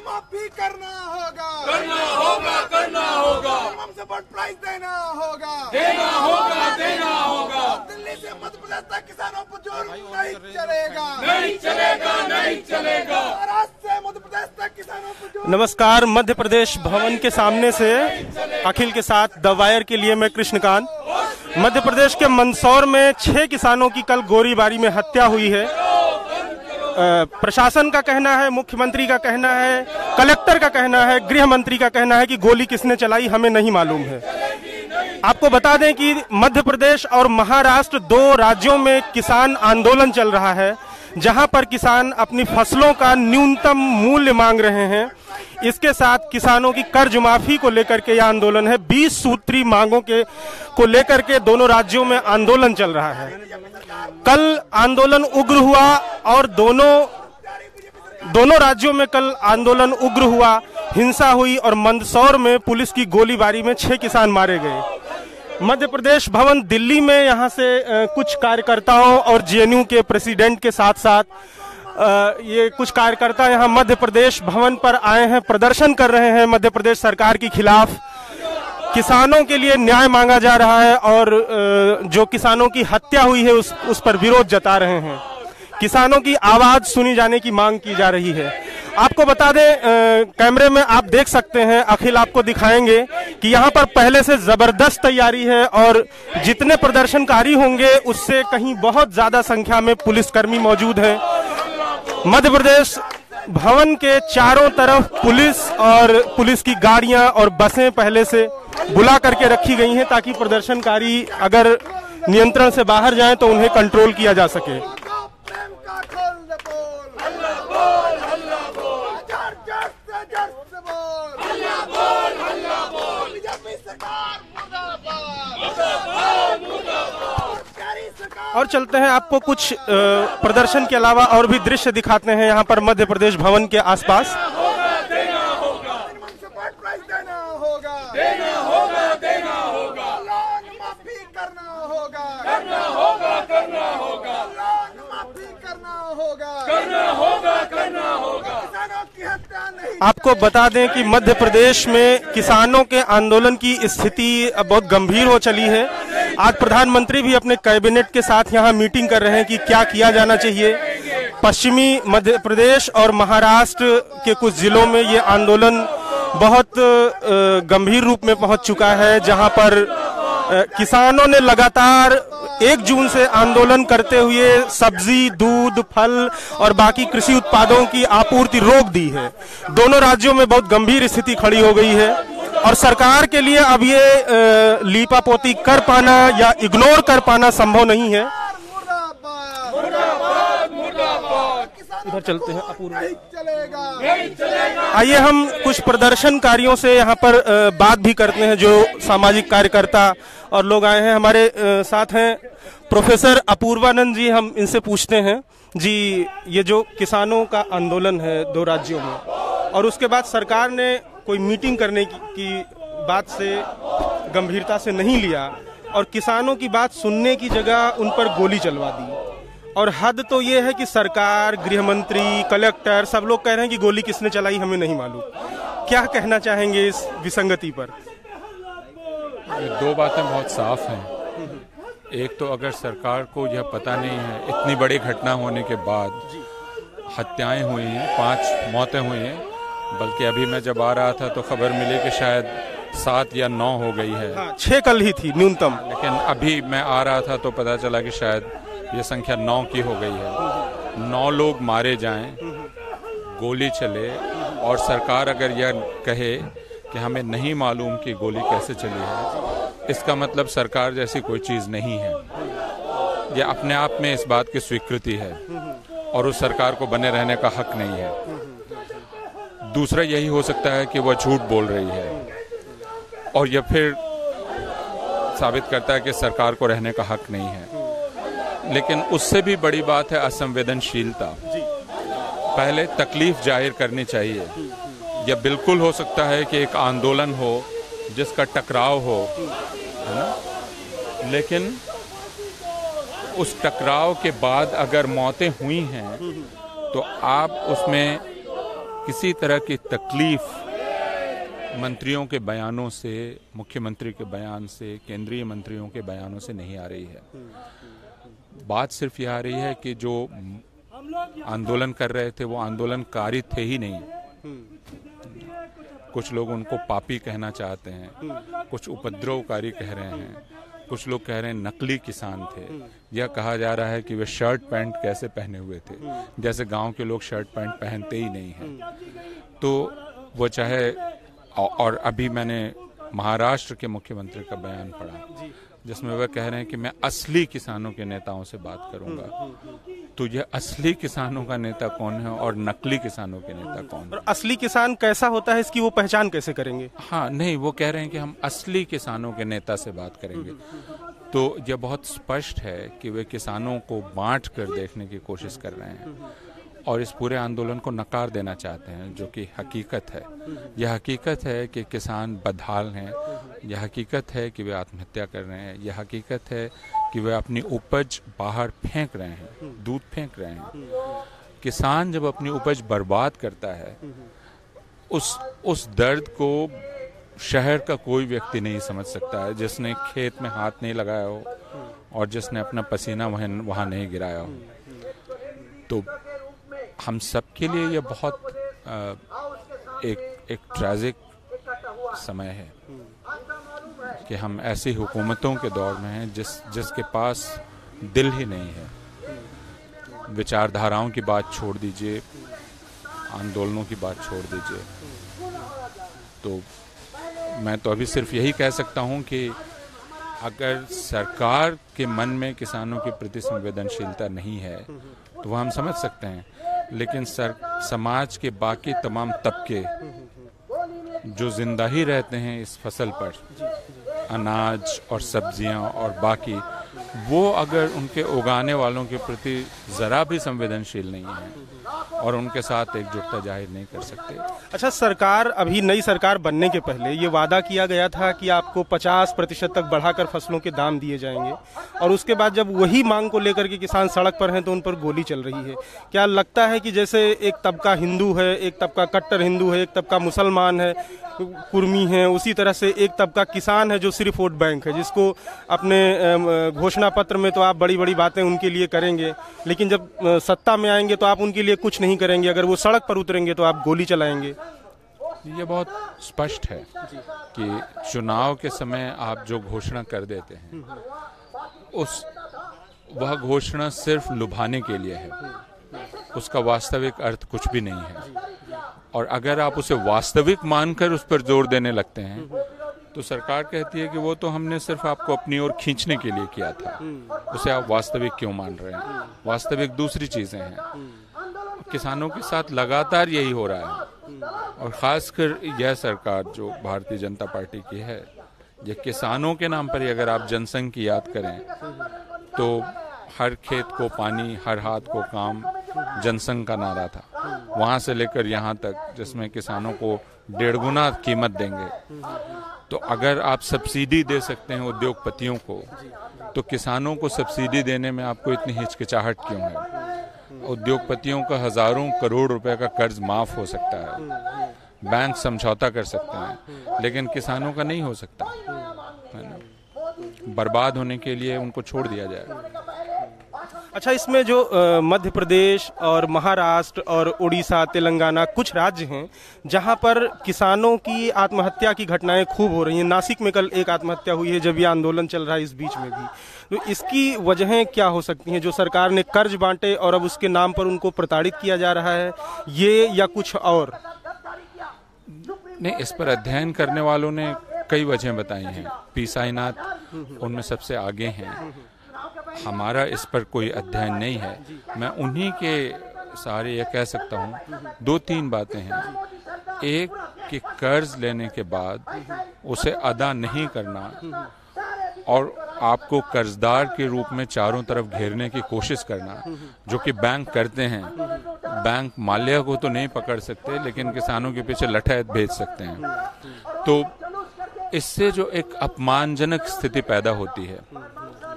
माफी करना होगा, करना होगा, करना होगा, हमसे वोट प्राइस देना होगा, देना होगा, देना होगा। दिल्ली से मध्य प्रदेश तक किसानों पर जुर्म नहीं चलेगा, नहीं चलेगा, नहीं चलेगा। महाराष्ट्र से मध्य प्रदेश तक किसानों पर जुर्म। नमस्कार, मध्य प्रदेश भवन के सामने से अखिल के साथ द वायर के लिए मैं कृष्णकांत। मध्य प्रदेश के मंदसौर में 6 किसानों की कल गोलीबारी में हत्या हुई है। प्रशासन का कहना है, मुख्यमंत्री का कहना है, कलेक्टर का कहना है, गृह मंत्री का कहना है कि गोली किसने चलाई हमें नहीं मालूम है। आपको बता दें कि मध्य प्रदेश और महाराष्ट्र 2 राज्यों में किसान आंदोलन चल रहा है, जहां पर किसान अपनी फसलों का न्यूनतम मूल्य मांग रहे हैं। इसके साथ किसानों की कर्ज माफी को लेकर के यह आंदोलन है। 20 सूत्री मांगों को लेकर के दोनों राज्यों में आंदोलन चल रहा है। कल आंदोलन उग्र हुआ और दोनों राज्यों में कल आंदोलन उग्र हुआ, हिंसा हुई और मंदसौर में पुलिस की गोलीबारी में 6 किसान मारे गए। मध्य प्रदेश भवन दिल्ली में यहाँ से कुछ कार्यकर्ताओं और जेएनयू के प्रेसिडेंट के साथ साथ ये कुछ कार्यकर्ता यहाँ मध्य प्रदेश भवन पर आए हैं, प्रदर्शन कर रहे हैं मध्य प्रदेश सरकार के खिलाफ। किसानों के लिए न्याय मांगा जा रहा है और जो किसानों की हत्या हुई है उस पर विरोध जता रहे हैं। किसानों की आवाज सुनी जाने की मांग की जा रही है। आपको बता दें, कैमरे में आप देख सकते हैं, अखिल आपको दिखाएंगे कि यहाँ पर पहले से जबरदस्त तैयारी है और जितने प्रदर्शनकारी होंगे उससे कहीं बहुत ज्यादा संख्या में पुलिसकर्मी मौजूद हैं। मध्य प्रदेश भवन के चारों तरफ पुलिस और पुलिस की गाड़ियां और बसें पहले से बुला करके रखी गई हैं ताकि प्रदर्शनकारी अगर नियंत्रण से बाहर जाएं तो उन्हें कंट्रोल किया जा सके। और चलते हैं, आपको कुछ प्रदर्शन के अलावा और भी दृश्य दिखाते हैं यहाँ पर मध्य प्रदेश भवन के आसपास। आपको बता दें कि मध्य प्रदेश में किसानों के आंदोलन की स्थिति बहुत गंभीर हो चली है। आज प्रधानमंत्री भी अपने कैबिनेट के साथ यहाँ मीटिंग कर रहे हैं कि क्या किया जाना चाहिए। पश्चिमी मध्य प्रदेश और महाराष्ट्र के कुछ जिलों में ये आंदोलन बहुत गंभीर रूप में पहुंच चुका है, जहां पर किसानों ने लगातार 1 जून से आंदोलन करते हुए सब्जी, दूध, फल और बाकी कृषि उत्पादों की आपूर्ति रोक दी है। दोनों राज्यों में बहुत गंभीर स्थिति खड़ी हो गई है और सरकार के लिए अब ये लीपापोती कर पाना या इग्नोर कर पाना संभव नहीं है। इधर चलते हैं, अपूर्व। आइए हम कुछ प्रदर्शनकारियों से यहाँ पर बात भी करते हैं, जो सामाजिक कार्यकर्ता और लोग आए हैं। हमारे साथ हैं प्रोफेसर अपूर्वानंद जी। हम इनसे पूछते हैं जी, ये जो किसानों का आंदोलन है 2 राज्यों में और उसके बाद सरकार ने कोई मीटिंग करने की बात से गंभीरता से नहीं लिया और किसानों की बात सुनने की जगह उन पर गोली चलवा दी, और हद तो ये है कि सरकार, गृह मंत्री, कलेक्टर सब लोग कह रहे हैं कि गोली किसने चलाई हमें नहीं मालूम। क्या कहना चाहेंगे इस विसंगति पर? 2 बातें बहुत साफ हैं। एक तो अगर सरकार को यह पता नहीं है, इतनी बड़ी घटना होने के बाद हत्याएं हुई हैं, 5 मौतें हुई हैं, बल्कि अभी मैं जब आ रहा था तो खबर मिली कि शायद 7 या 9 हो गई है। हाँ, 6 कल ही थी न्यूनतम, लेकिन अभी मैं आ रहा था तो पता चला कि शायद ये संख्या 9 की हो गई है। 9 लोग मारे जाएं, गोली चले और सरकार अगर यह कहे कि हमें नहीं मालूम कि गोली कैसे चली है, इसका मतलब सरकार जैसी कोई चीज़ नहीं है। यह अपने आप में इस बात की स्वीकृति है और उस सरकार को बने रहने का हक नहीं है। दूसरा यही हो सकता है कि वह झूठ बोल रही है और यह फिर साबित करता है कि सरकार को रहने का हक नहीं है। लेकिन उससे भी बड़ी बात है असंवेदनशीलता। पहले तकलीफ जाहिर करनी चाहिए। यह बिल्कुल हो सकता है कि एक आंदोलन हो जिसका टकराव हो, है ना, लेकिन उस टकराव के बाद अगर मौतें हुई हैं तो आप उसमें किसी तरह की तकलीफ मंत्रियों के बयानों से, मुख्यमंत्री के बयान से, केंद्रीय मंत्रियों के बयानों से नहीं आ रही है। बात सिर्फ यह आ रही है कि जो आंदोलन कर रहे थे वो आंदोलनकारी थे ही नहीं। कुछ लोग उनको पापी कहना चाहते हैं, कुछ उपद्रवकारी कह रहे हैं, कुछ लोग कह रहे हैं नकली किसान थे। यह कहा जा रहा है कि वे शर्ट पैंट कैसे पहने हुए थे, जैसे गांव के लोग शर्ट पैंट पहनते ही नहीं हैं। तो वो चाहे, और अभी मैंने महाराष्ट्र के मुख्यमंत्री का बयान पढ़ा जिसमें वह कह रहे हैं कि मैं असली किसानों के नेताओं से बात करूंगा। तो यह असली किसानों का नेता कौन है और नकली किसानों के नेता कौन है? और असली किसान कैसा होता है, इसकी वो पहचान कैसे करेंगे? हाँ, नहीं, वो कह रहे हैं कि हम असली किसानों के नेता से बात करेंगे। तो यह बहुत स्पष्ट है कि वे किसानों को बांट कर देखने की कोशिश कर रहे हैं और इस पूरे आंदोलन को नकार देना चाहते हैं, जो कि हकीकत है। यह हकीकत है कि किसान बदहाल हैं, यह हकीकत है कि वे आत्महत्या कर रहे हैं, यह हकीकत है कि वे अपनी उपज बाहर फेंक रहे हैं, दूध फेंक रहे हैं। किसान जब अपनी उपज बर्बाद करता है, उस दर्द को शहर का कोई व्यक्ति नहीं समझ सकता है, जिसने खेत में हाथ नहीं लगाया हो और जिसने अपना पसीना वहाँ नहीं गिराया हो। तो हम सब के लिए यह बहुत एक ट्रैजिक समय है कि हम ऐसी हुकूमतों के दौर में हैं जिसके पास दिल ही नहीं है। विचारधाराओं की बात छोड़ दीजिए, आंदोलनों की बात छोड़ दीजिए। तो मैं तो अभी सिर्फ यही कह सकता हूं कि अगर सरकार के मन में किसानों के प्रति संवेदनशीलता नहीं है तो वह हम समझ सकते हैं, लेकिन समाज के बाकी तमाम तबके जो जिंदा ही रहते हैं इस फसल पर, अनाज और सब्जियां और बाकी, वो अगर उनके उगाने वालों के प्रति जरा भी संवेदनशील नहीं है और उनके साथ एकजुटता जाहिर नहीं कर सकते। अच्छा, सरकार, अभी नई सरकार बनने के पहले ये वादा किया गया था कि आपको 50% तक बढ़ाकर फसलों के दाम दिए जाएंगे, और उसके बाद जब वही मांग को लेकर के किसान सड़क पर हैं तो उन पर गोली चल रही है। क्या लगता है कि जैसे एक तबका हिंदू है, एक तबका कट्टर हिंदू है, एक तबका मुसलमान है, कुर्मी है, उसी तरह से एक तबका किसान है जो सिर्फ वोट बैंक है, जिसको अपने घोषणा पत्र में तो आप बड़ी बड़ी बातें उनके लिए करेंगे, लेकिन जब सत्ता में आएंगे तो आप उनके लिए कुछ नहीं करेंगे। अगर वो सड़क पर उतरेंगे तो आप गोली चलाएंगे। ये बहुत स्पष्ट है कि चुनाव के समय आप जो घोषणा कर देते हैं वह घोषणा सिर्फ लुभाने के लिए है, उसका वास्तविक अर्थ कुछ भी नहीं है। और अगर आप उसे वास्तविक मानकर उस पर जोर देने लगते हैं तो सरकार कहती है कि वो तो हमने सिर्फ आपको अपनी ओर खींचने के लिए किया था, उसे आप वास्तविक क्यों मान रहे हैं? वास्तविक दूसरी चीजें हैं। किसानों के साथ लगातार यही हो रहा है, और खासकर यह सरकार जो भारतीय जनता पार्टी की है, ये किसानों के नाम पर ही, अगर आप जनसंघ की याद करें तो हर खेत को पानी, हर हाथ को काम जनसंघ का नारा था, वहां से लेकर यहाँ तक जिसमें किसानों को 1.5 गुना कीमत देंगे। तो अगर आप सब्सिडी दे सकते हैं उद्योगपतियों को, तो किसानों को सब्सिडी देने में आपको इतनी हिचकिचाहट क्यों है? उद्योगपतियों का हजारों करोड़ रुपए का कर्ज माफ हो सकता है, बैंक समझौता कर सकते हैं, लेकिन किसानों का नहीं हो सकता, है ना? बर्बाद होने के लिए उनको छोड़ दिया जाए। अच्छा, इसमें जो मध्य प्रदेश और महाराष्ट्र और उड़ीसा, तेलंगाना, कुछ राज्य हैं जहां पर किसानों की आत्महत्या की घटनाएं खूब हो रही हैं। नासिक में कल एक आत्महत्या हुई है जब ये आंदोलन चल रहा है, इस बीच में भी। तो इसकी वजहें क्या हो सकती हैं? जो सरकार ने कर्ज बांटे और अब उसके नाम पर उनको प्रताड़ित किया जा रहा है, ये या कुछ और? नहीं, इस पर अध्ययन करने वालों ने कई वजह बताई हैं। पी साईनाथ उनमें सबसे आगे हैं। हमारा इस पर कोई अध्ययन नहीं है। मैं उन्हीं के सारे ये कह सकता हूँ 2-3 बातें हैं। एक कि कर्ज लेने के बाद उसे अदा नहीं करना और आपको कर्जदार के रूप में चारों तरफ घेरने की कोशिश करना, जो कि बैंक करते हैं। बैंक माल्या को तो नहीं पकड़ सकते, लेकिन किसानों के पीछे लठैत भेज सकते हैं। तो इससे जो एक अपमानजनक स्थिति पैदा होती है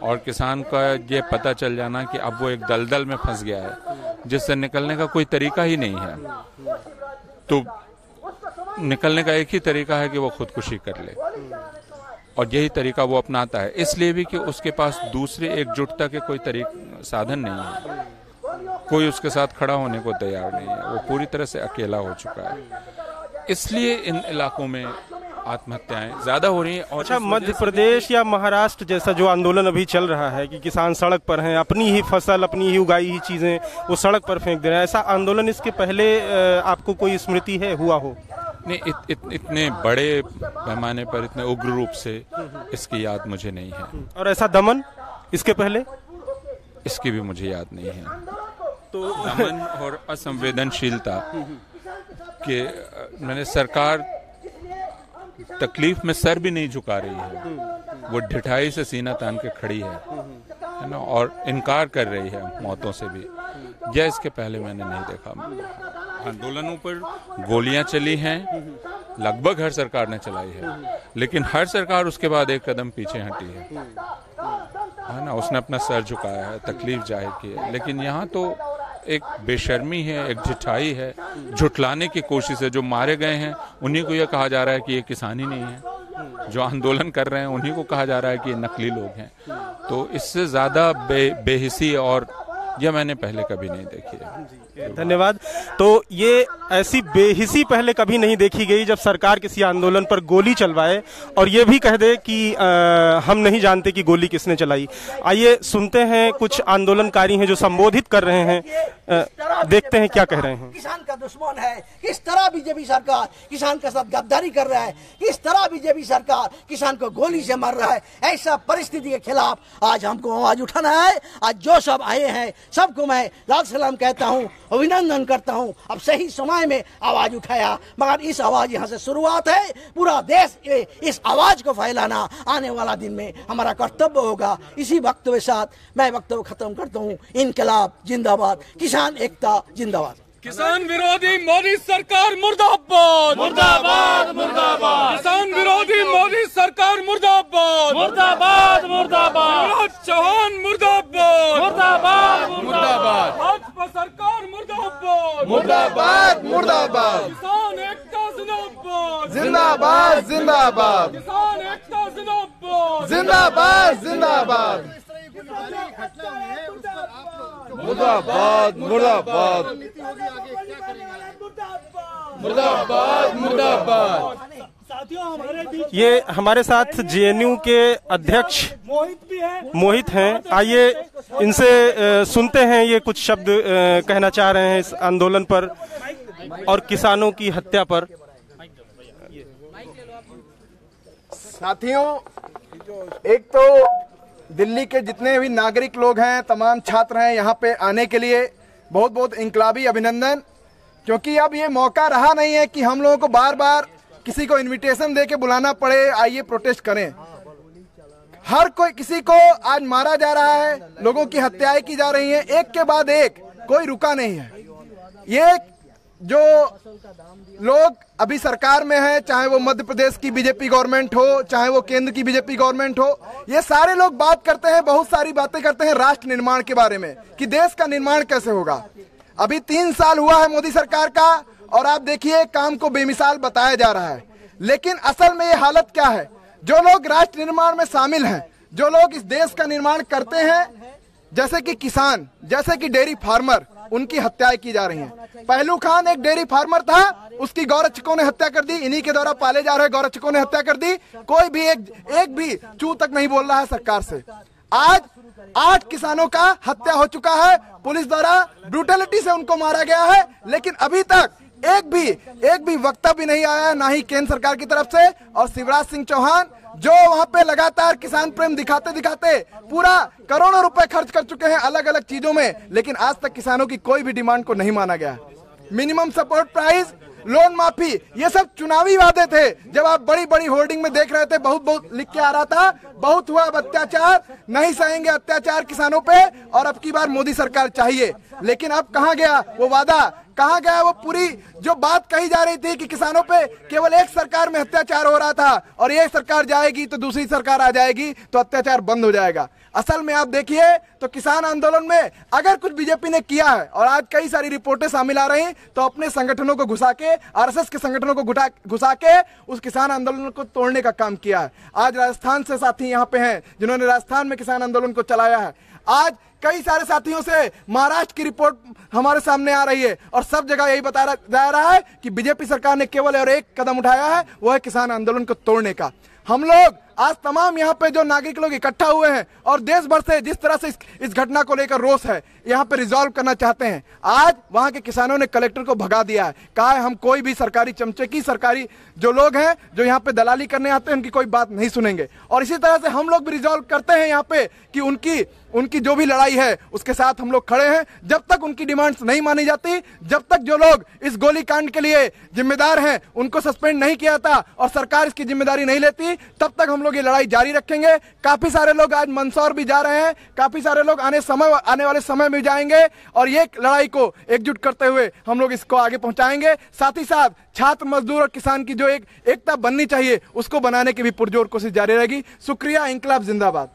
और किसान का ये पता चल जाना कि अब वो एक दलदल में फंस गया है जिससे निकलने का कोई तरीका ही नहीं है, तो निकलने का एक ही तरीका है कि वो खुदकुशी कर ले, और यही तरीका वो अपनाता है, इसलिए भी कि उसके पास दूसरे एकजुटता के कोई साधन नहीं है, कोई उसके साथ खड़ा होने को तैयार नहीं है, वो पूरी तरह से अकेला हो चुका है। इसलिए इन इलाकों में आत्महत्याएं ज्यादा हो रही हैं। और अच्छा, मध्य प्रदेश या महाराष्ट्र जैसा जो आंदोलन अभी चल रहा है कि किसान सड़क पर हैं, अपनी ही फसल, अपनी ही उगाई ही चीजें वो सड़क पर फेंक दे रहे हैं, ऐसा आंदोलन इसके पहले आपको कोई स्मृति है हुआ हो? नहीं, इतने बड़े पैमाने पर, इतने उग्र रूप से इसकी याद मुझे नहीं है। और ऐसा दमन इसके पहले? इसकी भी मुझे याद नहीं है। तो दमन और असंवेदनशीलता के मैंने सरकार तकलीफ में सर भी नहीं झुका रही है, वो ढिठाई से सीना तान के खड़ी है ना, और इनकार कर रही है मौतों से भी। यह इसके पहले मैंने नहीं देखा। आंदोलनों पर गोलियां चली हैं, लगभग हर सरकार ने चलाई है, लेकिन हर सरकार उसके बाद एक कदम पीछे हटी है ना, उसने अपना सर झुकाया है, तकलीफ जाहिर की है। लेकिन यहाँ तो एक बेशर्मी है, एक ढिठाई है, झुटलाने की कोशिश है। जो मारे गए हैं उन्हीं को यह कहा जा रहा है कि ये किसान ही नहीं है, जो आंदोलन कर रहे हैं उन्हीं को कहा जा रहा है कि ये नकली लोग हैं। तो इससे ज्यादा बेहिसी और यह मैंने पहले कभी नहीं देखी है। धन्यवाद। तो ये ऐसी बेहिसी पहले कभी नहीं देखी गई जब सरकार किसी आंदोलन पर गोली चलवाए और ये भी कह दे कि हम नहीं जानते कि गोली किसने चलाई। आइए सुनते हैं, कुछ आंदोलनकारी हैं जो संबोधित कर रहे हैं, देखते हैं क्या कह रहे हैं। किसान का दुश्मन है, किस तरह बीजेपी सरकार किसान के साथ गद्दारी कर रहा है, किस तरह बीजेपी सरकार किसान को गोली से मार रहा है। ऐसा परिस्थिति के खिलाफ आज हमको आवाज उठाना है। आज जो सब आए हैं सबको मैं लाल सलाम कहता हूँ, अभिनंदन करता हूँ। अब सही समय में आवाज उठाया, मगर इस आवाज यहाँ से शुरुआत है, पूरा देश इस आवाज को फैलाना आने वाला दिन में हमारा कर्तव्य होगा। इसी वक्तव्य के साथ मैं वक्तव्य खत्म करता हूँ। इनकलाब जिंदाबाद, किसान एकता जिंदाबाद। किसान विरोधी मोदी सरकार मुर्दाबाद, मुर्दाबाद, मुर्दाबाद। किसान विरोधी मोदी सरकार मुर्दाबाद, मुर्दाबाद, मुर्दाबाद। शिवराज चौहान मुर्दाबाद, मुर्दाबाद, मुर्दाबाद। भाजपा सरकार मुर्दाबाद, मुर्दाबाद, मुर्दाबाद। किसान एकता जिंदाबाद, जिंदाबाद, जिंदाबाद। किसान एकता जिंदाबाद, जिंदाबाद, जिंदाबाद। मुर्दाबाद, मुर्दाबाद, मुर्दाबाद, मुर्दाबाद। ये हमारे साथ जेएनयू के अध्यक्ष मोहित हैं। आइए इनसे सुनते हैं ये कुछ शब्द कहना चाह रहे हैं इस आंदोलन पर और किसानों की हत्या पर। साथियों, एक तो दिल्ली के जितने भी नागरिक लोग हैं, तमाम छात्र हैं, यहाँ पे आने के लिए बहुत बहुत इनकलाबी अभिनंदन। क्योंकि अब ये मौका रहा नहीं है कि हम लोगों को बार बार किसी को इनविटेशन दे के बुलाना पड़े, आइए प्रोटेस्ट करें। हर कोई किसी को आज मारा जा रहा है, लोगों की हत्याएं की जा रही हैं, एक के बाद एक, कोई रुका नहीं है। ये जो लोग अभी सरकार में है, चाहे वो मध्य प्रदेश की बीजेपी गवर्नमेंट हो, चाहे वो केंद्र की बीजेपी गवर्नमेंट हो, ये सारे लोग बात करते हैं, बहुत सारी बातें करते हैं राष्ट्र निर्माण के बारे में कि देश का निर्माण कैसे होगा। अभी 3 साल हुआ है मोदी सरकार का और आप देखिए काम को बेमिसाल बताया जा रहा है। लेकिन असल में ये हालत क्या है? जो लोग राष्ट्र निर्माण में शामिल हैं, जो लोग इस देश का निर्माण करते हैं, जैसे कि किसान, जैसे कि डेयरी फार्मर, उनकी हत्याएं की जा रही हैं। पहलू खान एक डेयरी फार्मर था, उसकी गौरक्षकों ने हत्या कर दी, इन्हीं के द्वारा पाले जा रहे गौरक्षकों ने हत्या कर दी। कोई भी एक भी चू तक नहीं बोल रहा है सरकार से। आज 8 किसानों का हत्या हो चुका है, पुलिस द्वारा ब्रूटलिटी से उनको मारा गया है। लेकिन अभी तक एक भी वक्तव्य नहीं आया है, ना ही केंद्र सरकार की तरफ से। और शिवराज सिंह चौहान जो वहां पे लगातार किसान प्रेम दिखाते दिखाते पूरा करोड़ों रुपए खर्च कर चुके हैं अलग अलग चीजों में, लेकिन आज तक किसानों की कोई भी डिमांड को नहीं माना गया। मिनिमम सपोर्ट प्राइस, लोन माफी, ये सब चुनावी वादे थे। जब आप बड़ी बड़ी होर्डिंग में देख रहे थे, बहुत बहुत लिख के आ रहा था, बहुत हुआ अब अत्याचार, नहीं सहेंगे अत्याचार किसानों पे, और अब की बार मोदी सरकार चाहिए। लेकिन अब कहाँ गया वो वादा, कहाँ गया वो पूरी जो बात कही जा रही थी कि किसानों पे केवल एक सरकार में अत्याचार हो रहा था और ये सरकार जाएगी तो दूसरी सरकार आ जाएगी तो अत्याचार बंद हो जाएगा। असल में आप देखिए तो किसान आंदोलन में अगर कुछ बीजेपी ने किया है, और आज कई सारी रिपोर्टें सामने आ रही हैं, तो अपने संगठनों को घुसा के, आरएसएस के संगठनों को घुसा के उस किसान आंदोलन को तोड़ने का काम किया है। आज राजस्थान से साथी यहाँ पे हैं जिन्होंने राजस्थान में किसान आंदोलन को चलाया है। आज कई सारे साथियों से महाराष्ट्र की रिपोर्ट हमारे सामने आ रही है और सब जगह यही बताया जा रहा है कि बीजेपी सरकार ने केवल और एक कदम उठाया है, वो है किसान आंदोलन को तोड़ने का। हम लोग आज तमाम यहाँ पे जो नागरिक लोग इकट्ठा हुए हैं और देश भर से जिस तरह से इस घटना को लेकर रोष है, यहाँ पे रिजॉल्व करना चाहते हैं। आज वहाँ के किसानों ने कलेक्टर को भगा दिया है, कहा है हम कोई भी सरकारी चमचे की, सरकारी जो लोग हैं जो यहाँ पे दलाली करने आते हैं उनकी कोई बात नहीं सुनेंगे। और इसी तरह से हम लोग भी रिजॉल्व करते हैं यहाँ पे कि उनकी जो भी लड़ाई है उसके साथ हम लोग खड़े हैं। जब तक उनकी डिमांड्स नहीं मानी जाती, जब तक जो लोग इस गोलीकांड के लिए जिम्मेदार हैं उनको सस्पेंड नहीं किया था और सरकार इसकी जिम्मेदारी नहीं लेती, तब तक हम लोग ये लड़ाई जारी रखेंगे। काफी सारे लोग आज मंदसौर भी जा रहे हैं, काफी सारे लोग आने वाले समय में जाएंगे और ये लड़ाई को एकजुट करते हुए हम लोग इसको आगे पहुंचाएंगे। साथ ही साथ छात्र, मजदूर और किसान की जो एक एकता बननी चाहिए उसको बनाने की भी पुरजोर कोशिश जारी रहेगी। शुक्रिया। इंकलाब जिंदाबाद।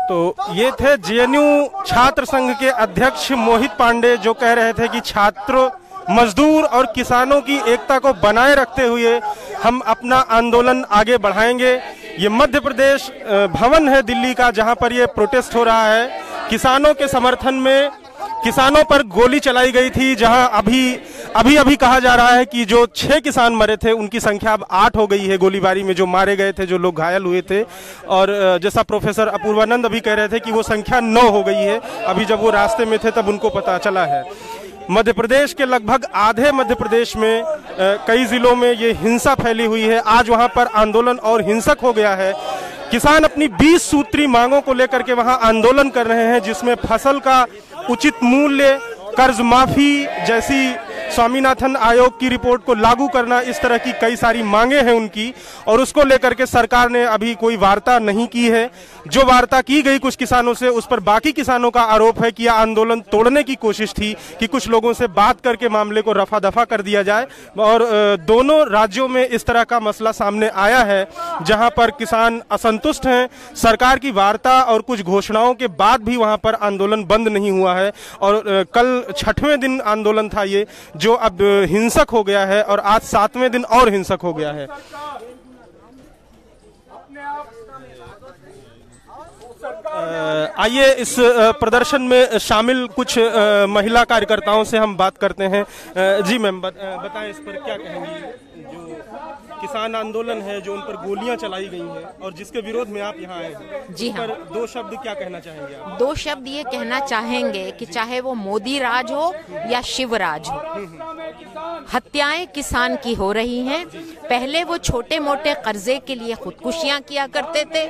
तो ये थे जेएनयू छात्र संघ के अध्यक्ष मोहित पांडे, जो कह रहे थे कि छात्र, मजदूर और किसानों की एकता को बनाए रखते हुए हम अपना आंदोलन आगे बढ़ाएंगे। ये मध्य प्रदेश भवन है दिल्ली का, जहां पर ये प्रोटेस्ट हो रहा है किसानों के समर्थन में। किसानों पर गोली चलाई गई थी, जहां अभी कहा जा रहा है कि जो 6 किसान मरे थे उनकी संख्या अब 8 हो गई है गोलीबारी में, जो मारे गए थे, जो लोग घायल हुए थे। और जैसा प्रोफेसर अपूर्वानंद अभी कह रहे थे कि वो संख्या 9 हो गई है, अभी जब वो रास्ते में थे तब उनको पता चला है। मध्य प्रदेश के लगभग आधे मध्य प्रदेश में कई जिलों में ये हिंसा फैली हुई है। आज वहां पर आंदोलन और हिंसक हो गया है। किसान अपनी 20 सूत्री मांगों को लेकर के वहां आंदोलन कर रहे हैं, जिसमें फसल का उचित मूल्य, कर्ज माफी जैसी स्वामीनाथन आयोग की रिपोर्ट को लागू करना, इस तरह की कई सारी मांगे हैं उनकी। और उसको लेकर के सरकार ने अभी कोई वार्ता नहीं की है। जो वार्ता की गई कुछ किसानों से, उस पर बाकी किसानों का आरोप है कि यह आंदोलन तोड़ने की कोशिश थी, कि कुछ लोगों से बात करके मामले को रफा दफा कर दिया जाए। और दोनों राज्यों में इस तरह का मसला सामने आया है, जहां पर किसान असंतुष्ट हैं। सरकार की वार्ता और कुछ घोषणाओं के बाद भी वहां पर आंदोलन बंद नहीं हुआ है। और कल 6वें दिन आंदोलन था ये, जो अब हिंसक हो गया है, और आज 7वें दिन और हिंसक हो गया है। आइए इस प्रदर्शन में शामिल कुछ महिला कार्यकर्ताओं से हम बात करते हैं। जी मैम, बताएं इस पर क्या कहेंगी? जो किसान आंदोलन है, जो उन पर गोलियां चलाई गई हैं और जिसके विरोध में आप यहाँ आए हैं, जी हाँ, 2 शब्द क्या कहना चाहेंगे आप? 2 शब्द ये कहना चाहेंगे कि चाहे वो मोदी राज हो या शिवराज हो, हत्याएं किसान की हो रही हैं। पहले वो छोटे मोटे कर्जे के लिए खुदकुशियां किया करते थे,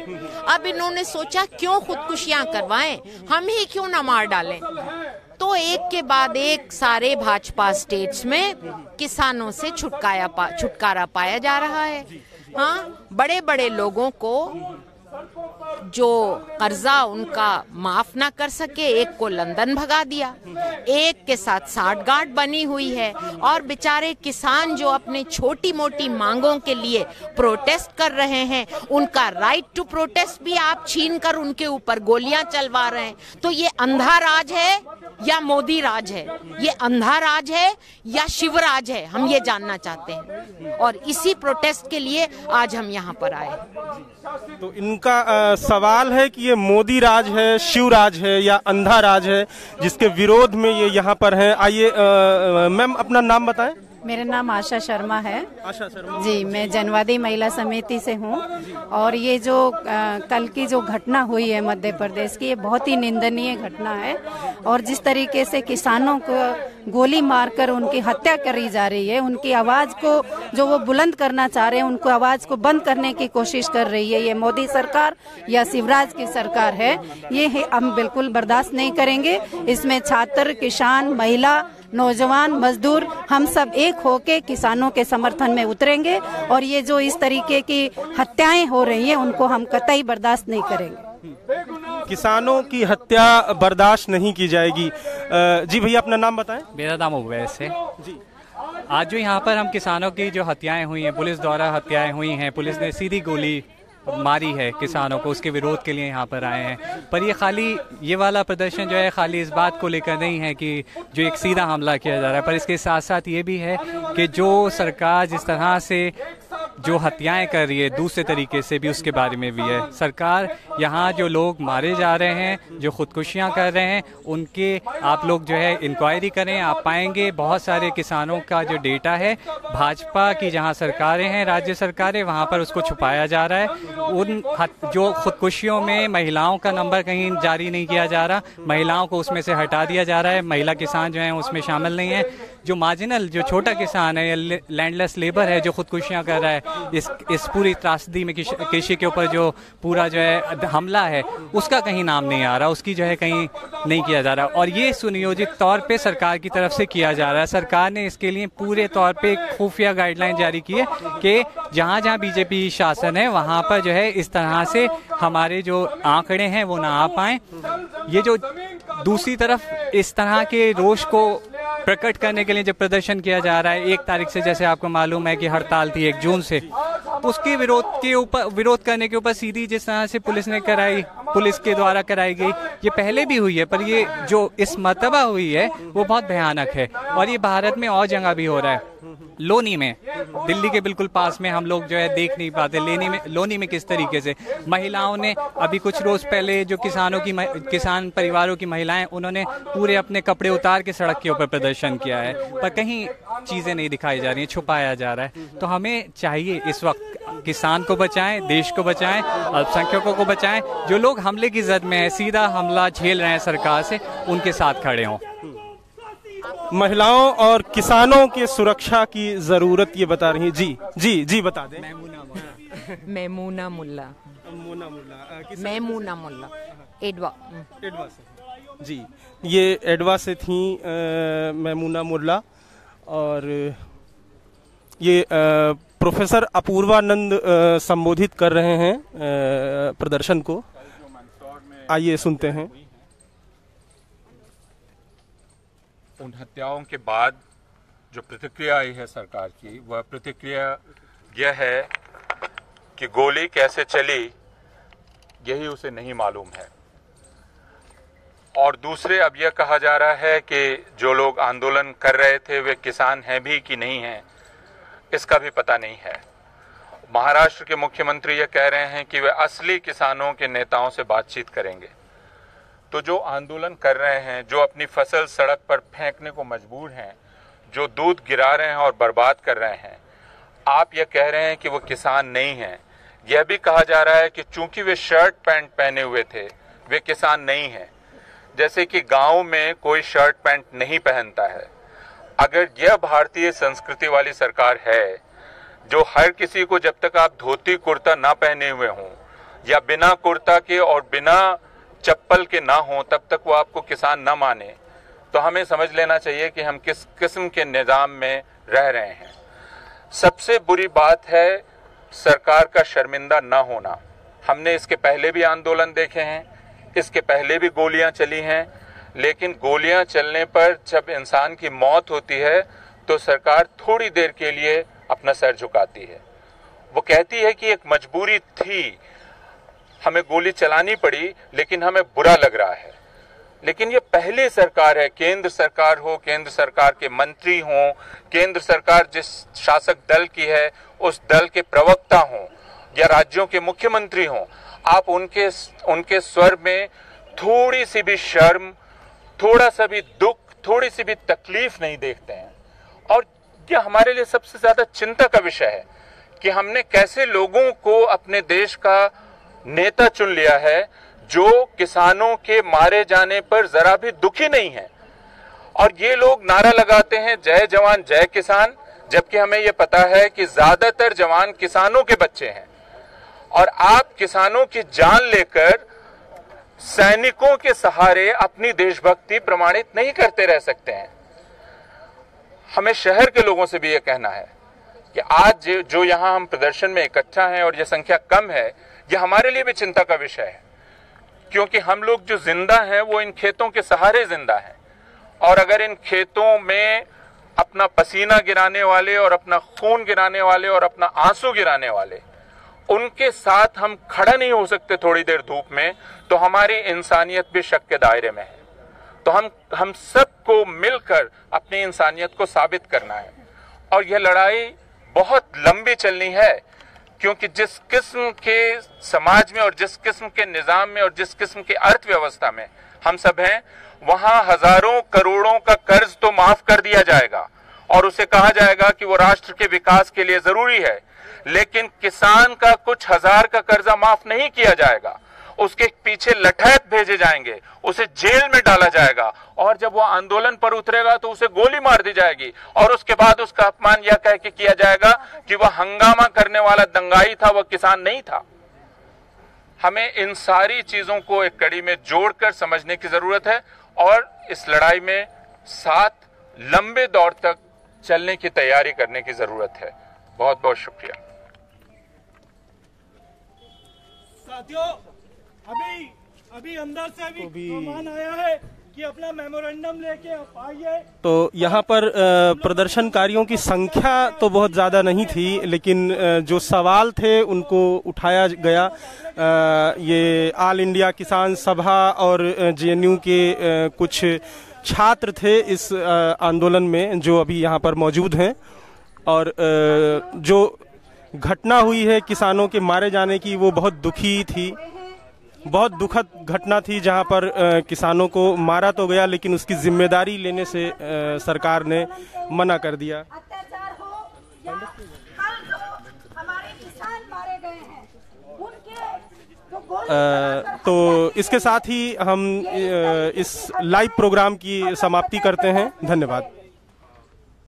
अब इन्होंने सोचा क्यों खुदकुशियां करवाएं, हम ही क्यों न मार डालें। तो एक के बाद एक सारे भाजपा स्टेट्स में किसानों से छुटकारा पाया जा रहा है। हाँ, बड़े बड़े लोगों को जो कर्जा उनका माफ ना कर सके, एक को लंदन भगा दिया, एक के साथ साठगांठ बनी हुई है। और बेचारे किसान जो अपने छोटी मोटी मांगों के लिए प्रोटेस्ट कर रहे हैं, उनका राइट टू प्रोटेस्ट भी आप छीन कर उनके ऊपर गोलियां चलवा रहे हैं। तो ये अंधा राज है या मोदी राज है? ये अंधा राज है या शिवराज है? हम ये जानना चाहते हैं और इसी प्रोटेस्ट के लिए आज हम यहाँ पर आए। तो इनका सवाल है कि ये मोदी राज है, शिवराज है या अंधा राज है, जिसके विरोध में ये यहाँ पर हैं। आइए मैम, अपना नाम बताएं। मेरा नाम आशा शर्मा है। आशा शर्मा जी, मैं जनवादी महिला समिति से हूँ। और ये जो कल की जो घटना हुई है मध्य प्रदेश की, ये बहुत ही निंदनीय घटना है। और जिस तरीके से किसानों को गोली मारकर उनकी हत्या करी जा रही है, उनकी आवाज को जो वो बुलंद करना चाह रहे हैं, उनको आवाज को बंद करने की कोशिश कर रही है ये मोदी सरकार या शिवराज की सरकार है, ये हम बिल्कुल बर्दाश्त नहीं करेंगे। इसमें छात्र, किसान, महिला, नौजवान, मजदूर, हम सब एक होके किसानों के समर्थन में उतरेंगे। और ये जो इस तरीके की हत्याएं हो रही हैं, उनको हम कतई बर्दाश्त नहीं करेंगे। किसानों की हत्या बर्दाश्त नहीं की जाएगी। जी भैया, अपना नाम बताएं। मेरा नाम उवैस है जी। आज जो यहाँ पर हम किसानों की जो हत्याएं हुई हैं, पुलिस द्वारा हत्याएं हुई हैं, पुलिस ने सीधी गोली मारी है किसानों को, उसके विरोध के लिए यहाँ पर आए हैं। पर ये खाली ये वाला प्रदर्शन जो है खाली इस बात को लेकर नहीं है कि जो एक सीधा हमला किया जा रहा है, पर इसके साथ साथ ये भी है कि जो सरकार जिस तरह से जो हत्याएं कर रही है दूसरे तरीके से भी उसके बारे में भी है। सरकार यहाँ जो लोग मारे जा रहे हैं, जो खुदकुशियाँ कर रहे हैं, उनके आप लोग जो है इंक्वायरी करें, आप पाएंगे बहुत सारे किसानों का जो डेटा है भाजपा की जहाँ सरकारें हैं, राज्य सरकारें, वहाँ पर उसको छुपाया जा रहा है। उन जो खुदकुशियों में महिलाओं का नंबर कहीं जारी नहीं किया जा रहा, महिलाओं को उसमें से हटा दिया जा रहा है, महिला किसान जो हैं उसमें शामिल नहीं है। जो मार्जिनल जो छोटा किसान है या लैंडलेस लेबर है जो खुदकुशियाँ कर रहा है, इस पूरी त्रासदी में कृषि के ऊपर जो पूरा जो है हमला है उसका कहीं नाम नहीं आ रहा, उसकी जो है कहीं नहीं किया जा रहा। और ये सुनियोजित तौर पे सरकार की तरफ से किया जा रहा है। सरकार ने इसके लिए पूरे तौर पे खुफिया गाइडलाइन जारी की है कि जहाँ जहाँ बीजेपी शासन है वहाँ पर जो है इस तरह से हमारे जो आंकड़े हैं वो ना आ पाएँ। ये जो दूसरी तरफ इस तरह के रोष को प्रकट करने के लिए जब प्रदर्शन किया जा रहा है 1 तारीख से, जैसे आपको मालूम है कि हड़ताल थी 1 जून से, उसके विरोध करने के ऊपर सीधी जिस तरह से पुलिस के द्वारा कराई गई, ये पहले भी हुई है, पर ये जो इस मर्तबा हुई है वो बहुत भयानक है। और ये भारत में और जगह भी हो रहा है। लोनी में, दिल्ली के बिल्कुल पास में, हम लोग जो है देख नहीं पाते लोनी में किस तरीके से महिलाओं ने अभी कुछ रोज पहले जो किसान परिवारों की महिलाएं, उन्होंने पूरे अपने कपड़े उतार के सड़क के ऊपर प्रदर्शन किया है, पर कहीं चीजें नहीं दिखाई जा रही हैं, छुपाया जा रहा है। तो हमें चाहिए इस वक्त किसान को बचाएं, देश को बचाएं, अल्पसंख्यकों को बचाएं। जो लोग हमले की जद में है, सीधा हमला झेल रहे हैं सरकार से, उनके साथ खड़े हों। महिलाओं और किसानों की सुरक्षा की जरूरत ये बता रही हैं। जी बता दें। मैमूना मुल्ला एडवा से। जी, ये एडवा से थी मैमूना मुल्ला। और ये प्रोफेसर अपूर्वानंद संबोधित कर रहे हैं प्रदर्शन को। आइए सुनते हैं। उन हत्याओं के बाद जो प्रतिक्रिया आई है सरकार की, वह प्रतिक्रिया यह है कि गोली कैसे चली यही उसे नहीं मालूम है। और दूसरे, अब यह कहा जा रहा है कि जो लोग आंदोलन कर रहे थे वे किसान हैं भी कि नहीं हैं, इसका भी पता नहीं है। महाराष्ट्र के मुख्यमंत्री यह कह रहे हैं कि वे असली किसानों के नेताओं से बातचीत करेंगे। तो जो आंदोलन कर रहे हैं, जो अपनी फसल सड़क पर फेंकने को मजबूर हैं, जो दूध गिरा रहे हैं और बर्बाद कर रहे हैं, आप यह कह रहे हैं कि वो किसान नहीं हैं। यह भी कहा जा रहा है कि चूंकि वे शर्ट पैंट पहने हुए थे वे किसान नहीं हैं, जैसे कि गांव में कोई शर्ट पैंट नहीं पहनता है। अगर यह भारतीय संस्कृति वाली सरकार है जो हर किसी को, जब तक आप धोती कुर्ता ना पहने हुए हों या बिना कुर्ता के और बिना चप्पल के ना हो, तब तक वो आपको किसान ना माने, तो हमें समझ लेना चाहिए कि हम किस किस्म के निजाम में रह रहे हैं। सबसे बुरी बात है सरकार का शर्मिंदा ना होना। हमने इसके पहले भी आंदोलन देखे हैं, इसके पहले भी गोलियां चली हैं, लेकिन गोलियां चलने पर जब इंसान की मौत होती है तो सरकार थोड़ी देर के लिए अपना सर झुकाती है। वो कहती है कि एक मजबूरी थी, हमें गोली चलानी पड़ी, लेकिन हमें बुरा लग रहा है। लेकिन ये पहली सरकार है, केंद्र सरकार हो, केंद्र सरकार के मंत्री हों, केंद्र सरकार जिस शासक दल की है उस दल के प्रवक्ता हों या राज्यों के मुख्यमंत्री हों, आप उनके स्वर में थोड़ी सी भी शर्म, थोड़ा सा भी दुख, थोड़ी सी भी तकलीफ नहीं देखते हैं। और यह हमारे लिए सबसे ज्यादा चिंता का विषय है कि हमने कैसे लोगों को अपने देश का नेता चुन लिया है जो किसानों के मारे जाने पर जरा भी दुखी नहीं है। और ये लोग नारा लगाते हैं जय जवान जय किसान, जबकि हमें ये पता है कि ज्यादातर जवान किसानों के बच्चे हैं। और आप किसानों की जान लेकर सैनिकों के सहारे अपनी देशभक्ति प्रमाणित नहीं करते रह सकते हैं। हमें शहर के लोगों से भी यह कहना है कि आज जो यहां हम प्रदर्शन में इकट्ठा हैं और यह संख्या कम है, यह हमारे लिए भी चिंता का विषय है, क्योंकि हम लोग जो जिंदा हैं वो इन खेतों के सहारे जिंदा हैं। और अगर इन खेतों में अपना पसीना गिराने वाले और अपना खून गिराने वाले और अपना आंसू गिराने वाले उनके साथ हम खड़ा नहीं हो सकते थोड़ी देर धूप में, तो हमारी इंसानियत भी शक के दायरे में है। तो हम सबको मिलकर अपनी इंसानियत को साबित करना है। और यह लड़ाई बहुत लंबी चलनी है, क्योंकि जिस किस्म के समाज में और जिस किस्म के निजाम में और जिस किस्म की अर्थव्यवस्था में हम सब हैं, वहां हजारों करोड़ों का कर्ज तो माफ कर दिया जाएगा और उसे कहा जाएगा कि वो राष्ट्र के विकास के लिए जरूरी है, लेकिन किसान का कुछ हजार का कर्जा माफ नहीं किया जाएगा। उसके पीछे लठैत भेजे जाएंगे, उसे जेल में डाला जाएगा, और जब वो आंदोलन पर उतरेगा तो उसे गोली मार दी जाएगी, और उसके बाद उसका अपमान यह कह के किया जाएगा कि वह हंगामा करने वाला दंगाई था, वह किसान नहीं था। हमें इन सारी चीजों को एक कड़ी में जोड़कर समझने की जरूरत है और इस लड़ाई में साथ लंबे दौर तक चलने की तैयारी करने की जरूरत है। बहुत बहुत शुक्रिया। साथियों, अभी अंदर से भी मेहमान आया है कि अपना मेमोरेंडम लेके आप आइए। तो यहाँ पर प्रदर्शनकारियों की संख्या तो बहुत ज़्यादा नहीं थी, लेकिन जो सवाल थे उनको उठाया गया। ये ऑल इंडिया किसान सभा और जेएनयू के कुछ छात्र थे इस आंदोलन में जो अभी यहाँ पर मौजूद हैं, और जो घटना हुई है किसानों के मारे जाने की वो बहुत दुखी थी, बहुत दुखद घटना थी, जहां पर किसानों को मारा तो गया लेकिन उसकी जिम्मेदारी लेने से सरकार ने मना कर दिया। अत्याचार हो या कल जो हमारे किसान मारे गए हैं उनके तो इसके साथ ही हम इस लाइव प्रोग्राम की समाप्ति करते हैं। धन्यवाद।